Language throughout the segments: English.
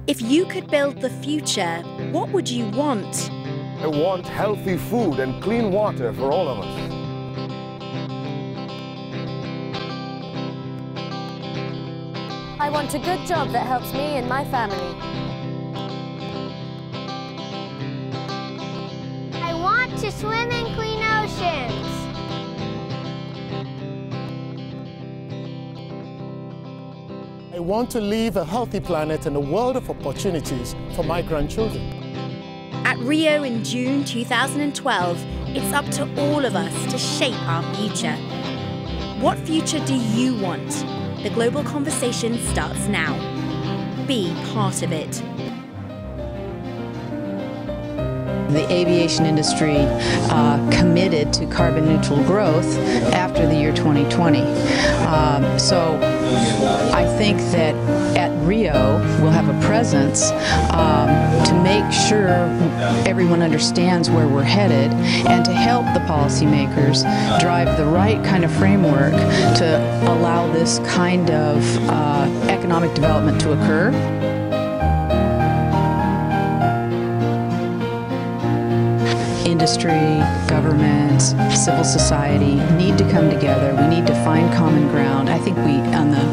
If you could build the future, what would you want? I want healthy food and clean water for all of us. I want a good job that helps me and my family. I want to swim in clean oceans. I want to leave a healthy planet and a world of opportunities for my grandchildren. At Rio in June 2012, it's up to all of us to shape our future. What future do you want? The global conversation starts now. Be part of it. The aviation industry committed to carbon neutral growth after the year 2020. So I think that at Rio we'll have a presence to make sure everyone understands where we're headed and to help the policymakers drive the right kind of framework to allow this kind of economic development to occur. Industry, government, civil society need to come together. We need to find common ground. I think we, on the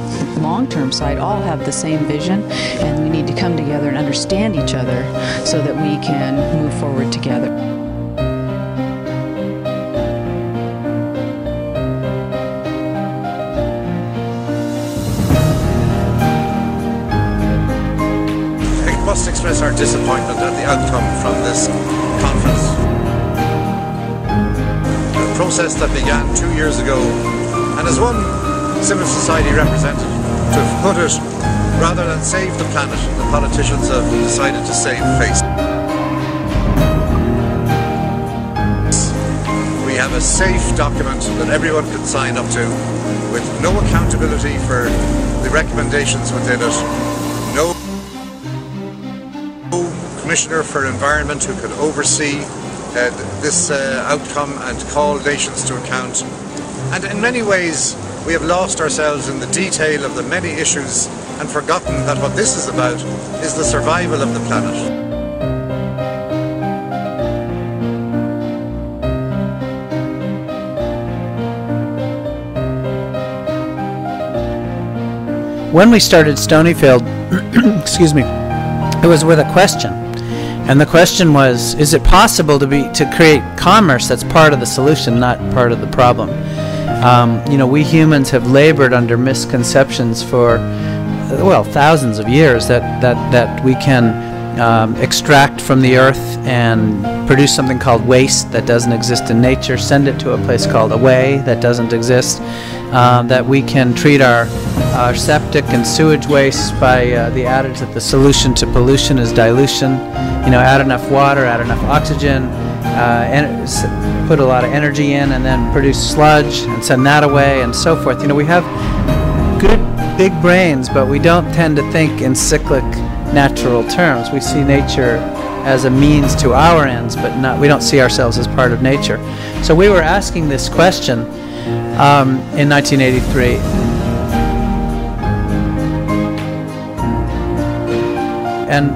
long-term side, all have the same vision, and we need to come together and understand each other so that we can move forward together. I must express our disappointment at the outcome from this conference. A process that began 2 years ago, and as one civil society representative to put it, rather than save the planet, the politicians have decided to save face. We have a safe document that everyone can sign up to, with no accountability for the recommendations within it, no Commissioner for Environment who could oversee this outcome and call nations to account. And in many ways we have lost ourselves in the detail of the many issues and forgotten that what this is about is the survival of the planet. When we started Stonyfield, excuse me, it was with a question. And the question was, is it possible to create commerce that's part of the solution, not part of the problem? You know, we humans have labored under misconceptions for, well, thousands of years that we can extract from the earth and produce something called waste that doesn't exist in nature, send it to a place called away that doesn't exist, that we can treat our septic and sewage waste by the adage that the solution to pollution is dilution. You know, add enough water, add enough oxygen, and put a lot of energy in, and then produce sludge and send that away, and so forth. You know, we have good big brains, but we don't tend to think in cyclic natural terms. We see nature as a means to our ends, but we don't see ourselves as part of nature. So we were asking this question in 1983. And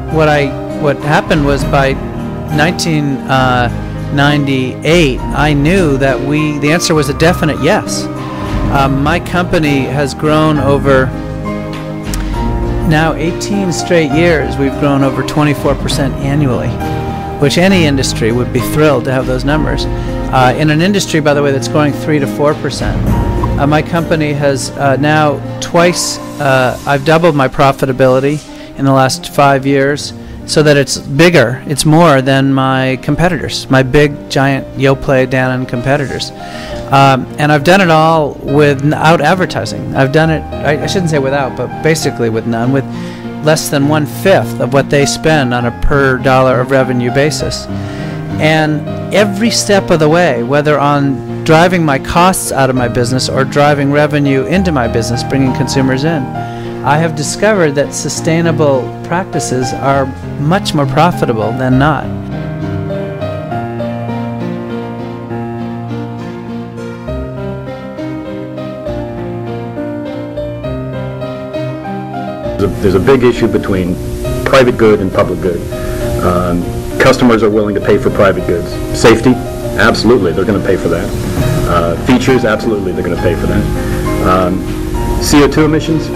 what happened was by 1998, I knew that the answer was a definite yes. My company has grown over now 18 straight years. We've grown over 24% annually, which any industry would be thrilled to have those numbers. In an industry, by the way, that's growing 3 to 4%. My company has now twice, I've doubled my profitability in the last 5 years, so that it's bigger, it's more than my competitors, my big, giant Yoplait, Danone competitors. And I've done it all without advertising. I've done it, I shouldn't say without, but basically with none, with less than 1/5 of what they spend on a per dollar of revenue basis. And every step of the way, whether on driving my costs out of my business or driving revenue into my business, bringing consumers in, I have discovered that sustainable practices are much more profitable than not. There's a big issue between private good and public good. Customers are willing to pay for private goods. Safety, absolutely, they're going to pay for that. Features, absolutely, they're going to pay for that. CO2 emissions,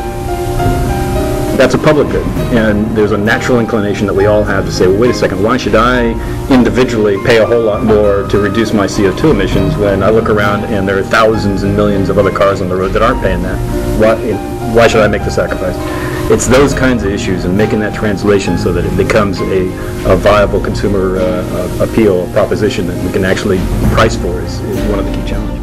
that's a public good, and there's a natural inclination that we all have to say, well, wait a second, why should I individually pay a whole lot more to reduce my CO2 emissions when I look around and there are thousands and millions of other cars on the road that aren't paying that? Why should I make the sacrifice? It's those kinds of issues and making that translation so that it becomes a viable consumer appeal proposition that we can actually price for is one of the key challenges.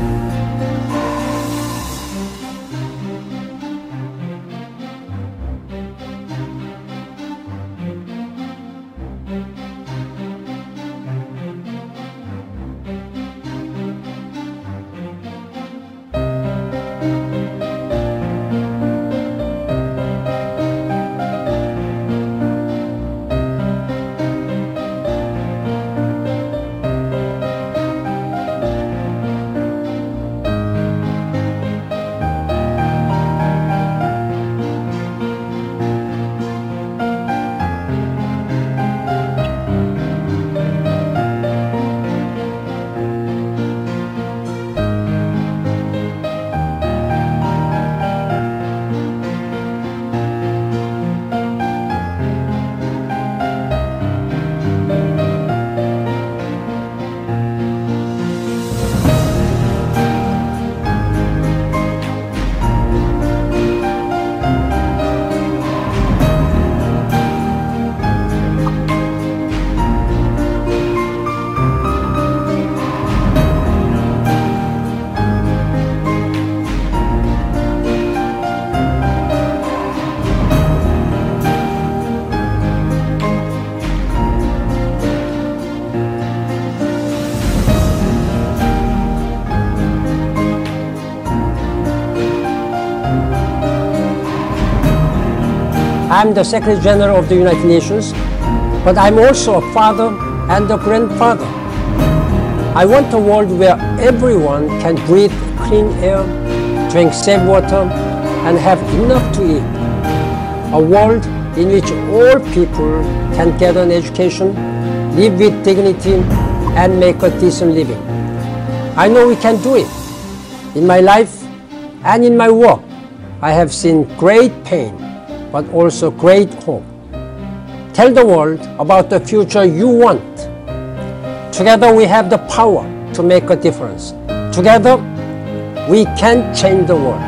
I'm the Secretary General of the United Nations, but I'm also a father and a grandfather. I want a world where everyone can breathe clean air, drink safe water, and have enough to eat. A world in which all people can get an education, live with dignity, and make a decent living. I know we can do it. In my life and in my work, I have seen great pain, but also great hope. Tell the world about the future you want. Together we have the power to make a difference. Together we can change the world.